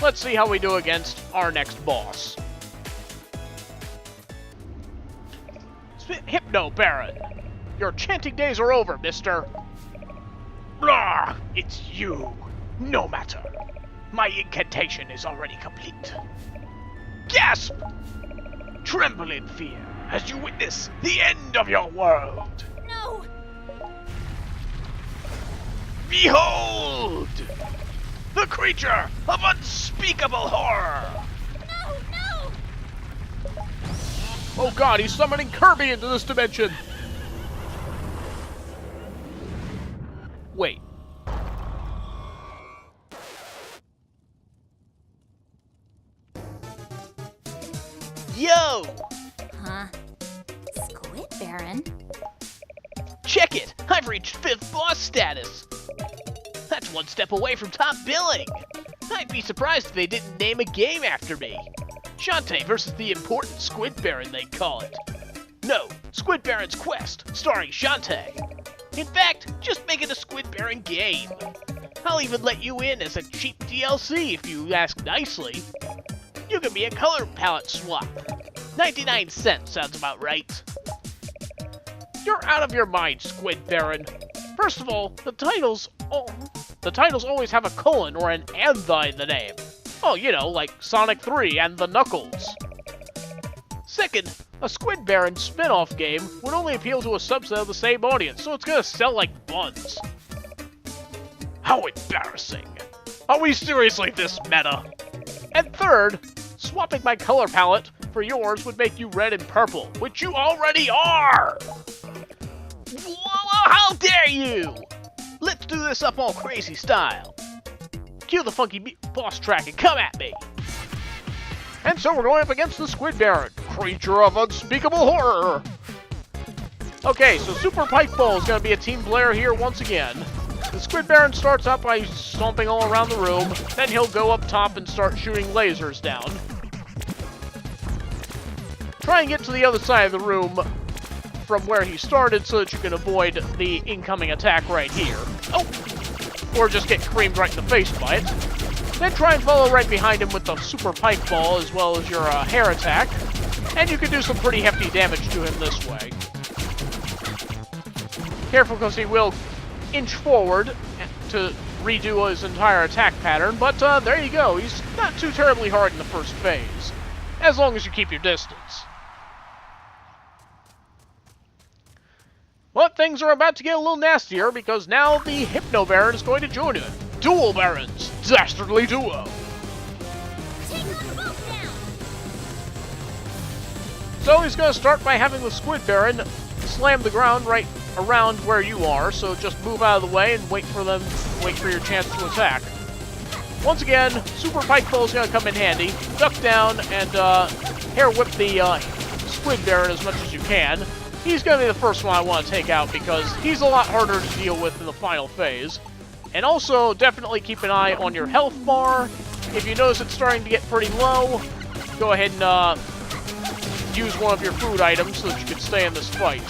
let's see how we do against our next boss. Hypno Baron, your chanting days are over, mister. Blah! It's you. No matter. My incantation is already complete. Gasp! Tremble in fear as you witness the end of your world. No! Behold! The creature of unspeakable horror! No, no! Oh god, he's summoning Kirby into this dimension! Wait. Yo! Huh? Squid Baron? Check it! I've reached 5th boss status! That's 1 step away from top billing! I'd be surprised if they didn't name a game after me. Shantae versus the important Squid Baron, they call it. No, Squid Baron's Quest, starring Shantae. In fact, just make it a Squid Baron game. I'll even let you in as a cheap DLC if you ask nicely. You can be a color palette swap. 99 cents sounds about right. You're out of your mind, Squid Baron. First of all, the titles always have a colon or an and in the name. Oh, you know, like Sonic 3 and the Knuckles. Second, a Squid Baron spin-off game would only appeal to a subset of the same audience, so it's gonna sell like buns. How embarrassing. Are we seriously this meta? And third, swapping my color palette for yours would make you red and purple, which you already are! Whoa, how dare you! Let's do this up all crazy style. Cue the funky boss track and come at me! And so we're going up against the Squid Baron, Creature of Unspeakable Horror! Okay, so Super Pipe Ball is going to be a team player here once again. The Squid Baron starts out by stomping all around the room, then he'll go up top and start shooting lasers down. Try and get to the other side of the room from where he started so that you can avoid the incoming attack right here. Oh! Or just get creamed right in the face by it. Then try and follow right behind him with the Super Pipe Ball as well as your hair attack, and you can do some pretty hefty damage to him this way. Careful because he will inch forward to redo his entire attack pattern, but there you go. He's not too terribly hard in the first phase, as long as you keep your distance. But things are about to get a little nastier because now the Hypno Baron is going to join him. Dual Barons, dastardly duo. Take them both down! So he's going to start by having the Squid Baron slam the ground right around where you are, so just move out of the way and wait for your chance to attack. Once again, Super Pipe Ball is going to come in handy. Duck down and hair whip the Squid Baron as much as you can. He's going to be the first one I want to take out because he's a lot harder to deal with in the final phase. And also, definitely keep an eye on your health bar. If you notice it's starting to get pretty low, go ahead and use one of your food items so that you can stay in this fight.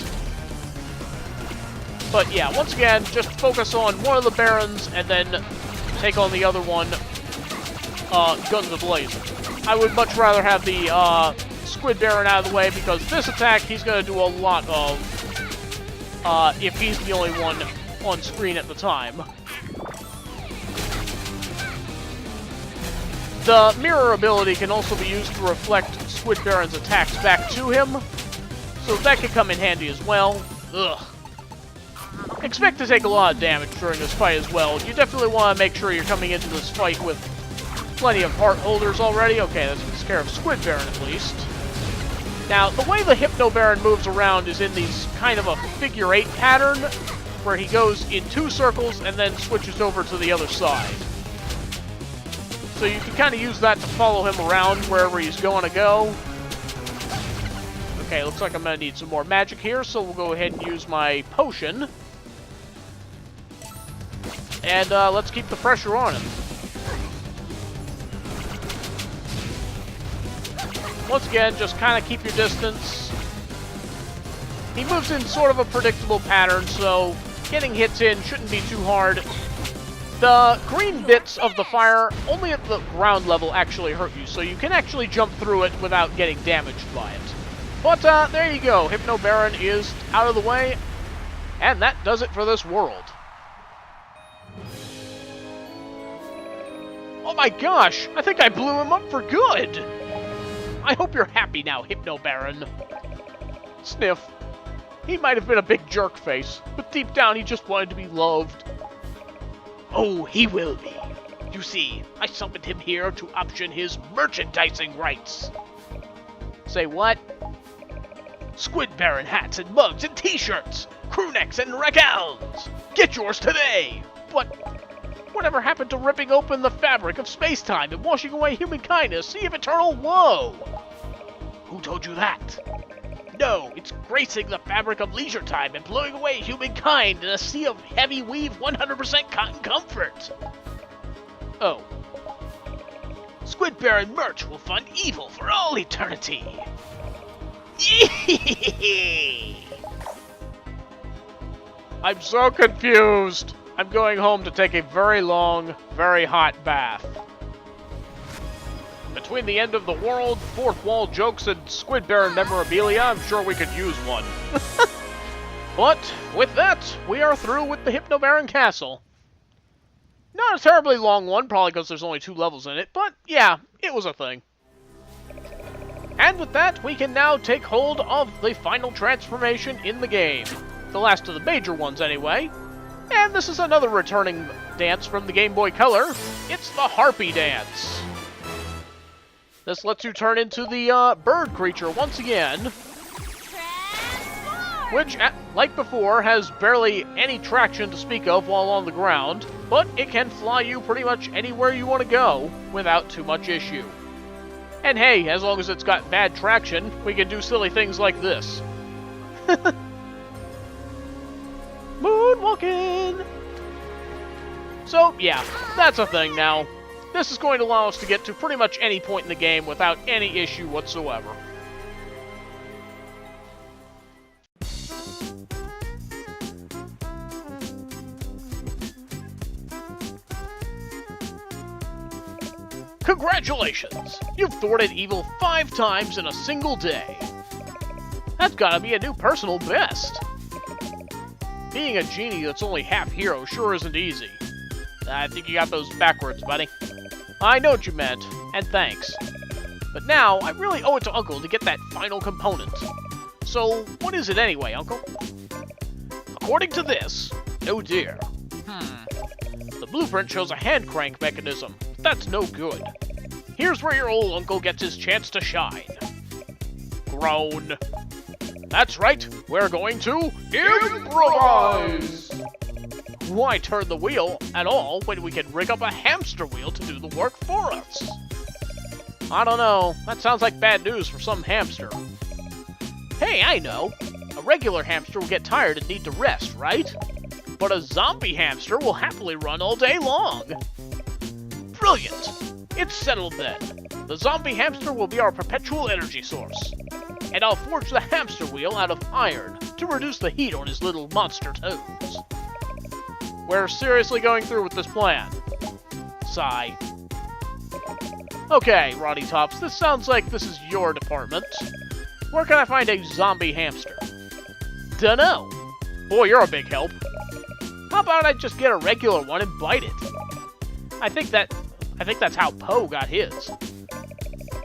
But yeah, once again, just focus on one of the Barons and then take on the other one, guns a-blazing. I would much rather have the Squid Baron out of the way because this attack he's going to do a lot of if he's the only one on screen at the time. The mirror ability can also be used to reflect Squid Baron's attacks back to him, so that can come in handy as well. Ugh. Expect to take a lot of damage during this fight as well. You definitely want to make sure you're coming into this fight with plenty of heart holders already. Okay, that takes care of Squid Baron at least. Now, the way the Hypno Baron moves around is in these kind of a figure 8 pattern, where he goes in 2 circles and then switches over to the other side. So you can kind of use that to follow him around wherever he's going to go. Okay, looks like I'm going to need some more magic here, so we'll go ahead and use my potion. And let's keep the pressure on him. Once again, just kind of keep your distance. He moves in sort of a predictable pattern, so getting hits in shouldn't be too hard. The green bits of the fire only at the ground level actually hurt you, so you can actually jump through it without getting damaged by it. But there you go, Hypno Baron is out of the way, and that does it for this world. Oh my gosh, I think I blew him up for good! I hope you're happy now, Hypno Baron. Sniff. He might have been a big jerk face, but deep down he just wanted to be loved. Oh, he will be. You see, I summoned him here to option his merchandising rights. Say what? Squid Baron hats and mugs and t-shirts, crew necks and regals. Get yours today. But whatever happened to ripping open the fabric of space-time and washing away human kindness, sea of eternal woe? Who told you that? No, it's gracing the fabric of leisure time and blowing away humankind in a sea of heavy weave 100% cotton comfort. Oh. Squid Baron merch will fund evil for all eternity. I'm so confused. I'm going home to take a very long, very hot bath. Between the end of the world, fourth wall jokes, and Squid Baron memorabilia, I'm sure we could use one. But with that, we are through with the Hypno Baron Castle. Not a terribly long one, probably because there's only 2 levels in it, but yeah, it was a thing. And with that, we can now take hold of the final transformation in the game. The last of the major ones, anyway. And this is another returning dance from the Game Boy Color. It's the Harpy Dance. This lets you turn into the bird creature once again, which, like before, has barely any traction to speak of while on the ground, but it can fly you pretty much anywhere you want to go without too much issue. And hey, as long as it's got bad traction, we can do silly things like this. Moonwalking! So, yeah, that's a thing now. This is going to allow us to get to pretty much any point in the game without any issue whatsoever. Congratulations! You've thwarted evil 5 times in a single day. That's gotta be a new personal best. Being a genie that's only half hero sure isn't easy. I think you got those backwards, buddy. I know what you meant, and thanks. But now, I really owe it to Uncle to get that final component. So, what is it anyway, Uncle? According to this, oh dear. The blueprint shows a hand crank mechanism, but that's no good. Here's where your old uncle gets his chance to shine. Groan. That's right, we're going to improvise! Why turn the wheel at all when we can rig up a hamster wheel to do the work for us? I don't know, that sounds like bad news for some hamster. Hey, I know. A regular hamster will get tired and need to rest, right? But a zombie hamster will happily run all day long. Brilliant! It's settled then. The zombie hamster will be our perpetual energy source. And I'll forge the hamster wheel out of iron to reduce the heat on his little monster toes. We're seriously going through with this plan. Sigh. Okay, Roddy Tops, this sounds like this is your department. Where can I find a zombie hamster? Dunno. Boy, you're a big help. How about I just get a regular one and bite it? I think that's how Poe got his.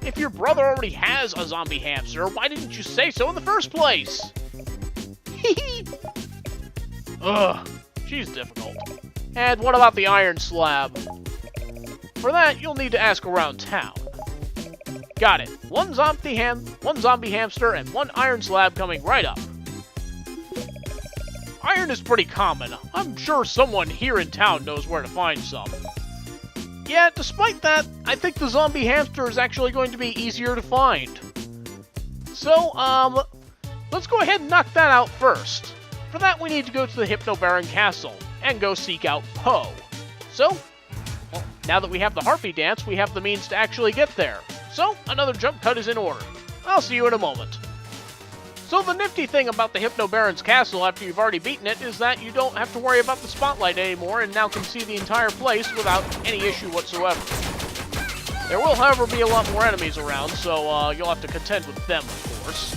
If your brother already has a zombie hamster, why didn't you say so in the first place? Ugh, she's difficult. And what about the iron slab? For that, you'll need to ask around town. Got it. One zombie hamster and 1 iron slab coming right up. Iron is pretty common. I'm sure someone here in town knows where to find some. Yeah, despite that, I think the zombie hamster is actually going to be easier to find. So, let's go ahead and knock that out first. For that, we need to go to the Hypno Baron Castle and go seek out Poe. So, well, now that we have the Harpy Dance, we have the means to actually get there. So, another jump cut is in order. I'll see you in a moment. So the nifty thing about the Hypno Baron's castle after you've already beaten it is that you don't have to worry about the spotlight anymore and now can see the entire place without any issue whatsoever. There will, however, be a lot more enemies around, so you'll have to contend with them, of course.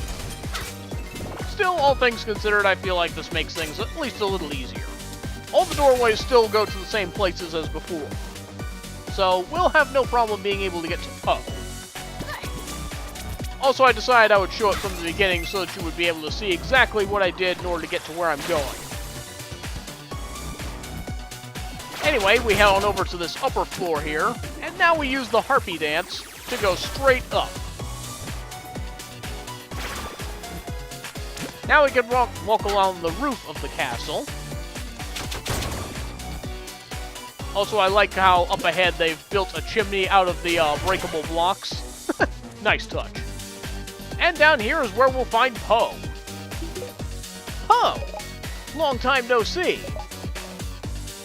Still, all things considered, I feel like this makes things at least a little easier. All the doorways still go to the same places as before, so we'll have no problem being able to get to Poe. Also, I decided I would show it from the beginning so that you would be able to see exactly what I did in order to get to where I'm going. Anyway, we head on over to this upper floor here, and now we use the Harpy Dance to go straight up. Now we can walk along the roof of the castle. Also, I like how up ahead they've built a chimney out of the breakable blocks. Nice touch. And down here is where we'll find Poe. Poe! Long time no see.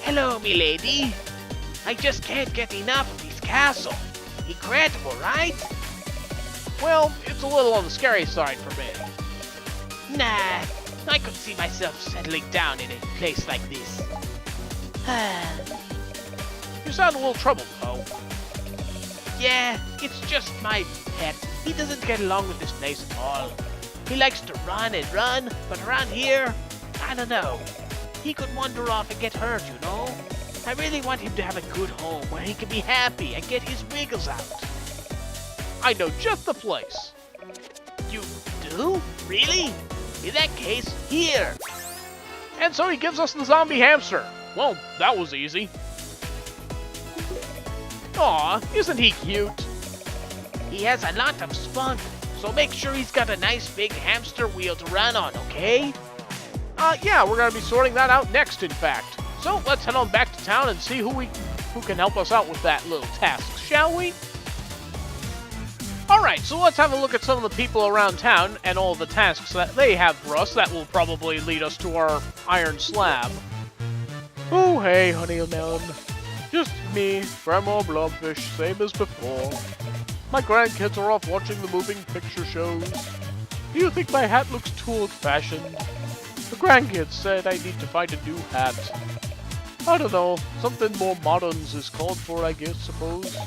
Hello, milady. I just can't get enough of this castle. Incredible, right? Well, it's a little on the scary side for me. Nah, I could see myself settling down in a place like this. You sound a little troubled, Poe. Yeah, it's just my pet. He doesn't get along with this place at all. He likes to run and run, but around here, I don't know. He could wander off and get hurt, you know? I really want him to have a good home where he can be happy and get his wiggles out. I know just the place. You do? Really? In that case, here. And so he gives us the zombie hamster. Well, that was easy. Aw, isn't he cute? He has a lot of spunk, so make sure he's got a nice big hamster wheel to run on, okay? Yeah, we're gonna be sorting that out next, in fact. So let's head on back to town and see who can help us out with that little task, shall we? Alright, so let's have a look at some of the people around town and all the tasks that they have for us that will probably lead us to our iron slab. Oh, hey, honey melon. Just me, Grandma Blobfish, same as before. My grandkids are off watching the moving picture shows. Do you think my hat looks too old-fashioned? The grandkids said I need to find a new hat. I don't know, something more modern is called for, I guess, suppose.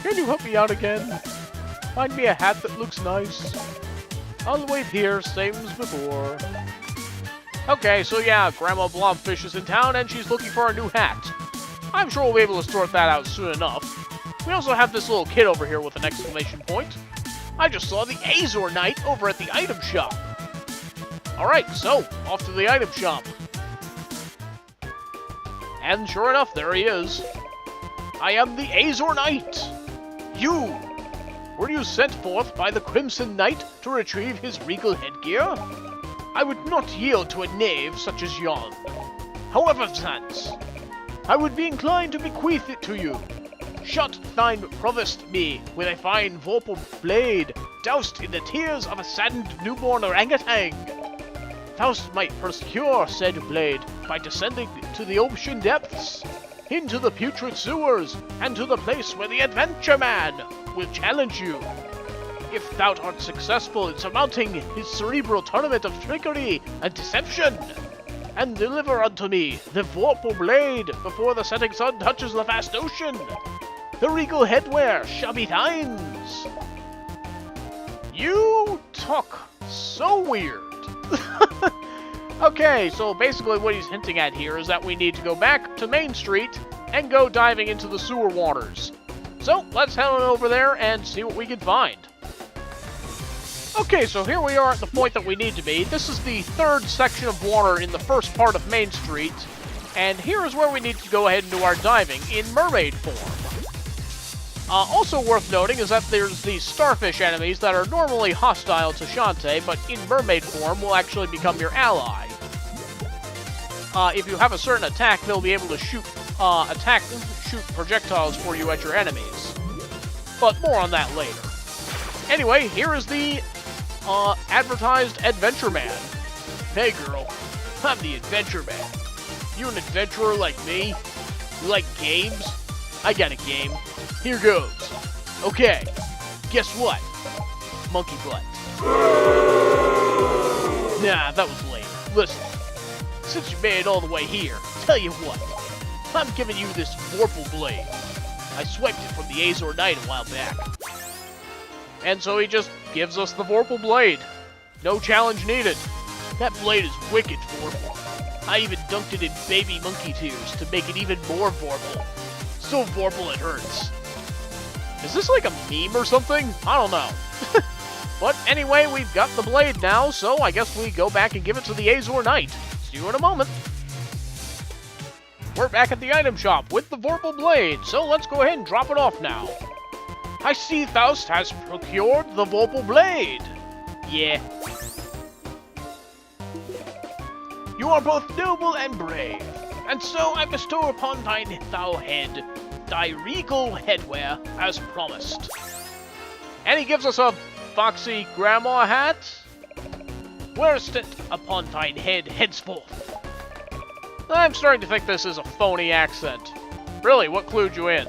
Can you help me out again? Find me a hat that looks nice. I'll wait here, same as before. Okay, so yeah, Grandma Blobfish is in town and she's looking for a new hat. I'm sure we'll be able to sort that out soon enough. We also have this little kid over here with an exclamation point. I just saw the Azor Knight over at the item shop. Alright, so, off to the item shop. And sure enough, there he is. I am the Azor Knight. You! Were you sent forth by the Crimson Knight to retrieve his regal headgear? I would not yield to a knave such as yon. However, Sans, I would be inclined to bequeath it to you. Shut thine provost me with a fine vorpal blade, doused in the tears of a saddened newborn orangutan. Thou might procure said blade by descending to the ocean depths, into the putrid sewers, and to the place where the adventure man will challenge you. If thou art successful in surmounting his cerebral tournament of trickery and deception, and deliver unto me the vorpal blade before the setting sun touches the vast ocean, the regal headwear shall be thine. You talk so weird. Okay, so basically what he's hinting at here is that we need to go back to Main Street and go diving into the sewer waters. So let's head on over there and see what we can find. Okay, so here we are at the point that we need to be. This is the third section of water in the first part of Main Street, and here is where we need to go ahead and do our diving in mermaid form. Also worth noting is that there's these starfish enemies that are normally hostile to Shantae, but in mermaid form will actually become your ally. If you have a certain attack, they'll be able to shoot projectiles for you at your enemies. But more on that later. Anyway, here is the advertised Adventure Man. Hey girl, I'm the Adventure Man. You an adventurer like me? You like games? I got a game. Here goes. Okay, guess what? Monkey butt. Nah, that was lame. Listen, since you made it all the way here, tell you what, I'm giving you this Vorpal Blade. I swiped it from the Azure Knight a while back. And so he just gives us the Vorpal Blade. No challenge needed. That blade is wicked Vorpal. I even dunked it in baby monkey tears to make it even more Vorpal. So Vorpal it hurts. Is this like a meme or something? I don't know. But anyway, we've got the blade now, so I guess we go back and give it to the Azure Knight. See you in a moment. We're back at the item shop with the Vorpal Blade, so let's go ahead and drop it off now. I see Faust has procured the Vorpal Blade. Yeah. You are both noble and brave, and so I bestow upon thou head thy regal headwear as promised. And he gives us a foxy grandma hat. Wearest it upon thine head henceforth. I'm starting to think this is a phony accent. Really, what clued you in?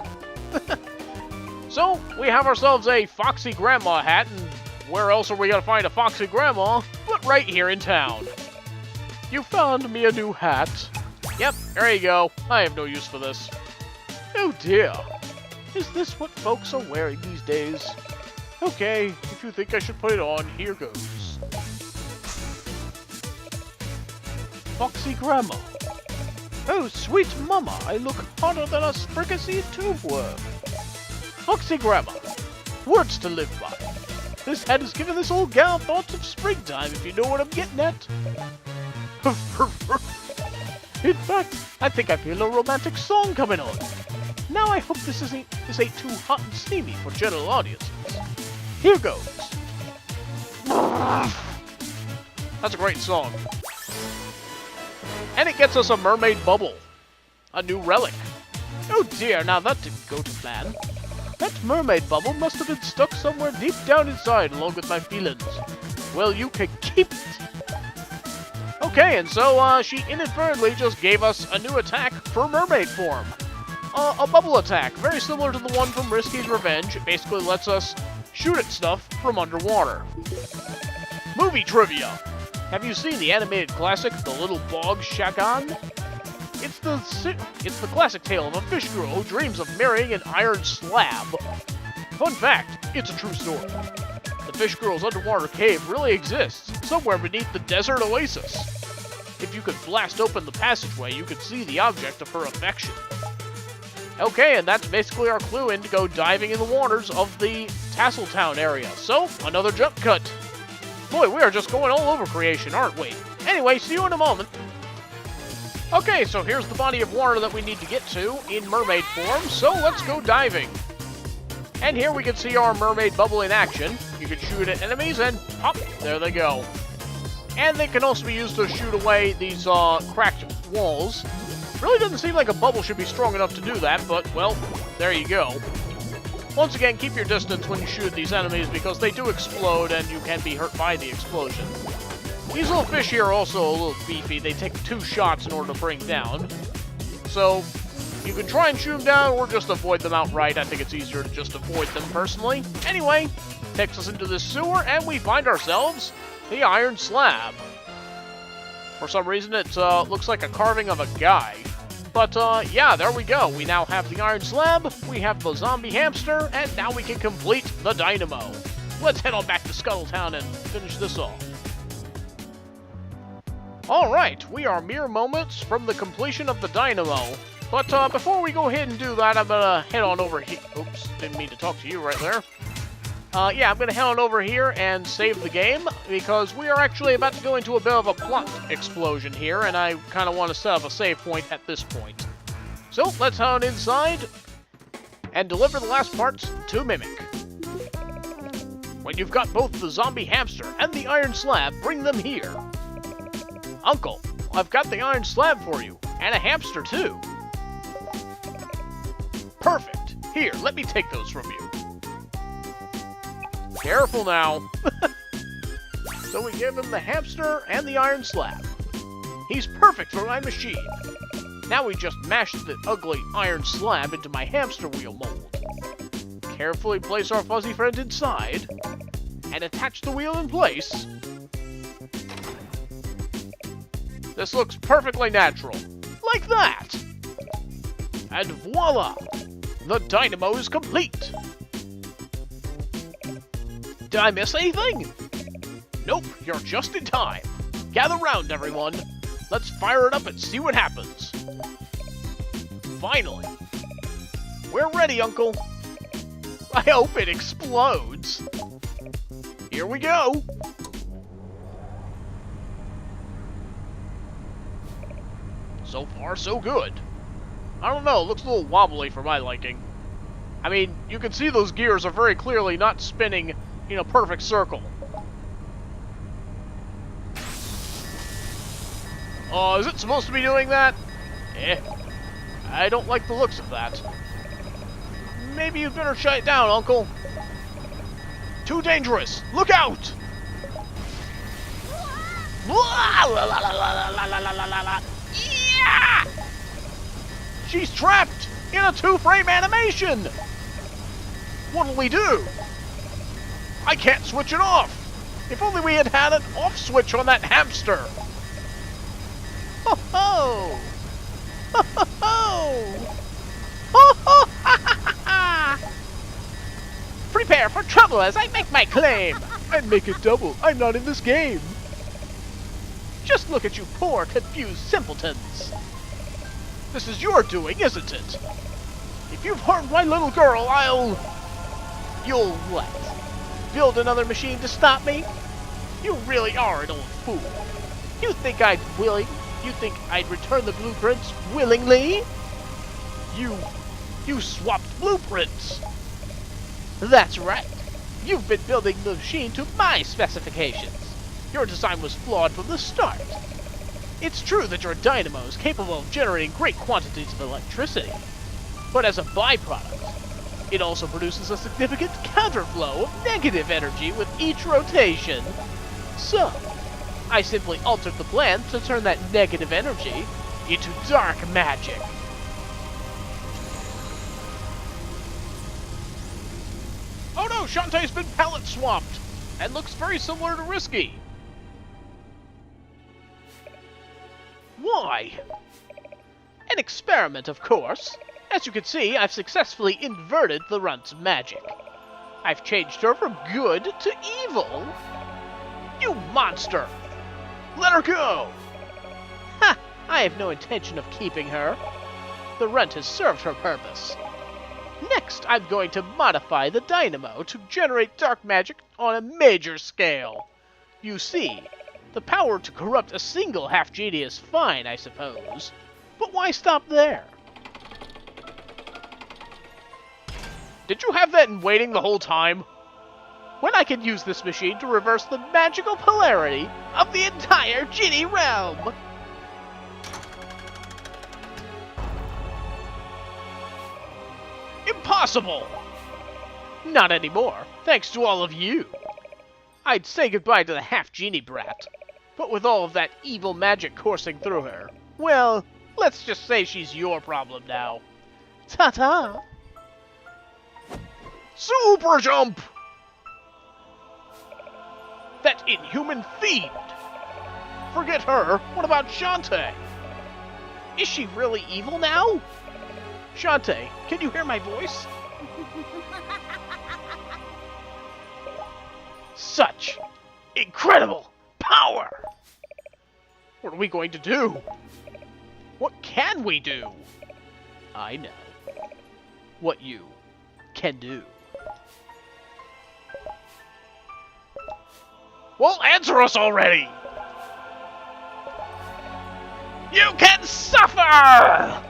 So, we have ourselves a foxy grandma hat, and where else are we gonna find a foxy grandma but right here in town? You found me a new hat. Yep, there you go. I have no use for this. Oh dear. Is this what folks are wearing these days? Okay, if you think I should put it on, here goes. Foxy Grandma. Oh, sweet mama, I look hotter than a fricassee tubeworm. Foxy Grandma. Words to live by. This hat has given this old gal thoughts of springtime, if you know what I'm getting at. In fact, I think I feel a romantic song coming on. Now I hope this ain't too hot and steamy for general audiences. Here goes. That's a great song. And it gets us a mermaid bubble. A new relic. Oh dear, now that didn't go to plan. That mermaid bubble must have been stuck somewhere deep down inside along with my feelings. Well, you can keep it. Okay, and so she inadvertently just gave us a new attack for mermaid form. A bubble attack, very similar to the one from Risky's Revenge. It basically lets us shoot at stuff from underwater. Movie trivia. Have you seen the animated classic, The Little Bog Shagan? It's the classic tale of a fish girl who dreams of marrying an iron slab. Fun fact, it's a true story. The fish girl's underwater cave really exists, somewhere beneath the desert oasis. If you could blast open the passageway, you could see the object of her affection. Okay, and that's basically our clue in to go diving in the waters of the Scuttle Town area. So, another jump cut. Boy, we are just going all over creation, aren't we? Anyway, see you in a moment. Okay, so here's the body of water that we need to get to in mermaid form, so let's go diving. And here we can see our mermaid bubble in action. You can shoot at enemies and pop, there they go. And they can also be used to shoot away these cracked walls. Really doesn't seem like a bubble should be strong enough to do that, but, well, there you go. Once again, keep your distance when you shoot these enemies because they do explode and you can be hurt by the explosion. These little fish here are also a little beefy. They take 2 shots in order to bring down. So, you can try and shoot them down or just avoid them outright. I think it's easier to just avoid them personally. Anyway, takes us into this sewer and we find ourselves the iron slab. For some reason, it looks like a carving of a guy. But, yeah, there we go. We now have the iron slab, we have the zombie hamster, and now we can complete the Dynamo. Let's head on back to Scuttle Town and finish this off. Alright, we are mere moments from the completion of the Dynamo. But, before we go ahead and do that, I'm gonna head on over here. Oops, didn't mean to talk to you right there. Yeah, I'm gonna head on over here and save the game, because we are actually about to go into a bit of a plot explosion here, and I kind of want to set up a save point at this point. So, let's head on inside, and deliver the last parts to Mimic. When you've got both the zombie hamster and the iron slab, bring them here. Uncle, I've got the iron slab for you, and a hamster too. Perfect. Here, let me take those from you. Careful now. So we give him the hamster and the iron slab. He's perfect for my machine. Now we just mash the ugly iron slab into my hamster wheel mold. Carefully place our fuzzy friend inside, and attach the wheel in place. This looks perfectly natural. Like that! And voila! The Dynamo is complete! Did I miss anything? Nope, you're just in time. Gather round, everyone. Let's fire it up and see what happens. Finally. We're ready, Uncle. I hope it explodes. Here we go. So far, so good. I don't know, it looks a little wobbly for my liking. I mean, you can see those gears are very clearly not spinning in a perfect circle. Oh, is it supposed to be doing that? I don't like the looks of that. Maybe you'd better shut it down, Uncle. Too dangerous! Look out! Yeah! She's trapped in a 2-frame animation! What'll we do? I can't switch it off! If only we had had an off switch on that hamster! Ho ho! Ho ho ho! Ho ho ha ha ha! Prepare for trouble as I make my claim! And make it double, I'm not in this game! Just look at you poor, confused simpletons! This is your doing, isn't it? If you've harmed my little girl, You'll what? Build another machine to stop me? You really are an old fool. You think I'd return the blueprints willingly? You swapped blueprints! That's right. You've been building the machine to my specifications. Your design was flawed from the start. It's true that your dynamo is capable of generating great quantities of electricity, but as a byproduct, it also produces a significant counterflow of negative energy with each rotation. So, I simply altered the plan to turn that negative energy into dark magic. Oh no, Shantae's been palette swapped, and looks very similar to Risky. Why? An experiment, of course. As you can see, I've successfully inverted the runt's magic. I've changed her from good to evil. You monster! Let her go! Ha! I have no intention of keeping her. The runt has served her purpose. Next, I'm going to modify the dynamo to generate dark magic on a major scale. You see, the power to corrupt a single half-genie is fine, I suppose. But why stop there? Did you have that in waiting the whole time? When I can use this machine to reverse the magical polarity of the entire Genie realm! Impossible! Not anymore, thanks to all of you. I'd say goodbye to the half-genie brat, but with all of that evil magic coursing through her, well, let's just say she's your problem now. Ta-ta! Super jump! That inhuman fiend! Forget her, what about Shantae? Is she really evil now? Shantae, can you hear my voice? Such incredible power! What are we going to do? What can we do? I know what you can do. Well, answer us already! You can suffer!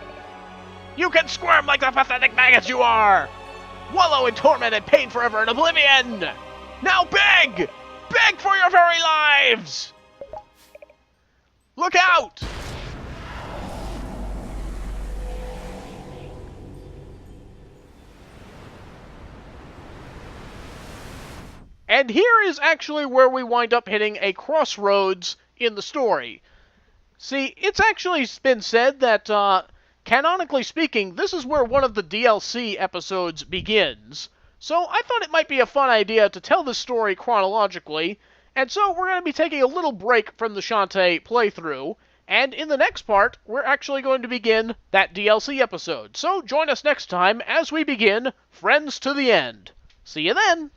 You can squirm like the pathetic maggots you are! Wallow in torment and pain forever in oblivion! Now beg! Beg for your very lives! Look out! And here is actually where we wind up hitting a crossroads in the story. See, it's actually been said that, canonically speaking, this is where one of the DLC episodes begins. So I thought it might be a fun idea to tell this story chronologically, and so we're going to be taking a little break from the Shantae playthrough, And in the next part, we're actually going to begin that DLC episode. So join us next time as we begin Friends to the End. See you then!